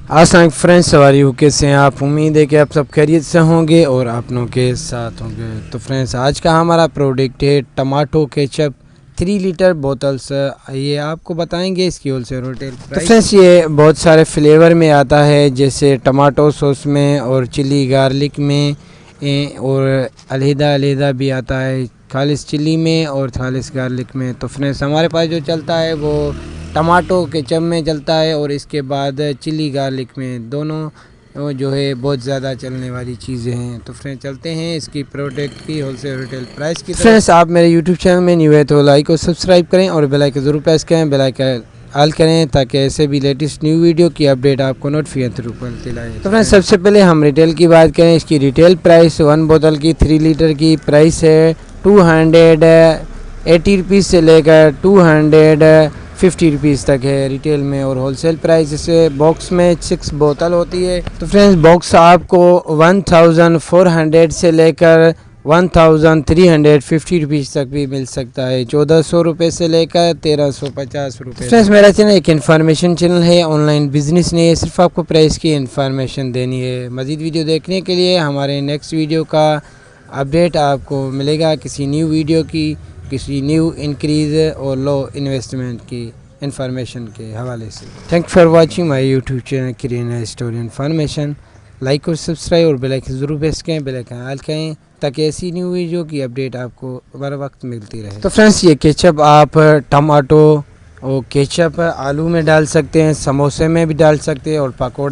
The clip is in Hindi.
अस्सलाम फ्रेंड्स, सवारी हो कैसे हैं आप। उम्मीद है कि आप सब खैरियत से होंगे और अपनों के साथ होंगे। तो फ्रेंड्स, आज का हमारा प्रोडक्ट है टमाटो केचप 3 लीटर बोतल्स। ये आपको बताएंगे इसकी होलसेल रिटेल प्राइस। तो फ्रेंड्स, ये बहुत सारे फ्लेवर में आता है, जैसे टमाटो सॉस में और चिली गार्लिक में, और अलहदा भी आता है, खालिस चिली में और खालिस गार्लिक में। तो फ्रेंड्स, हमारे पास जो चलता है वो टमाटो केचप में चलता है और इसके बाद चिली गार्लिक में। दोनों जो है बहुत ज़्यादा चलने वाली चीज़ें हैं। तो फ्रेंड्स, चलते हैं इसकी प्रोडक्ट की होलसेल रिटेल प्राइस की। फ्रेंड्स, आप मेरे यूट्यूब चैनल में न्यू है तो लाइक और सब्सक्राइब करें और बेल आइकन ज़रूर प्रेस करें, बेल आइकन ऑल करें, ताकि ऐसे भी लेटेस्ट न्यू वीडियो की अपडेट आपको नोटिफिकेशन थ्रू मिलती रहे। तो फ्रेंड्स, सबसे पहले हम रिटेल की बात करें। इसकी रिटेल प्राइस 1 बोतल की 3 लीटर की प्राइस है 280 रुपीज़ से लेकर 250 रुपीज़ तक है रिटेल में। और होलसेल प्राइस जैसे बॉक्स में 6 बोतल होती है। तो फ्रेंड्स, बॉक्स आपको 1400 से लेकर 1350 रुपीज़ तक भी मिल सकता है। 1400 रुपये से लेकर 1350 रुपये। फ्रेंड्स, मेरा चैनल एक इन्फॉर्मेशन चैनल है, ऑनलाइन बिजनेस नहीं है, सिर्फ आपको प्राइस की इन्फॉर्मेशन देनी है। मज़ीद वीडियो देखने के लिए हमारे नेक्स्ट वीडियो का अपडेट आपको मिलेगा, किसी न्यू वीडियो की, किसी न्यू इंक्रीज़ और लो इन्वेस्टमेंट की इंफॉर्मेशन के हवाले से। Thank for watching my YouTube channel creative story information. Like और सब्सक्राइब और बेल आइकन ज़रूर प्रेस करें, बेल आइकन ऑल करें, ताकि ऐसी न्यू वीडियो की अपडेट आपको बर वक्त मिलती रहे। तो फ्रेंड्स, ये केचप आप टमाटो और केचप आलू में डाल सकते हैं, समोसे में भी डाल सकते हैं और पकौड़े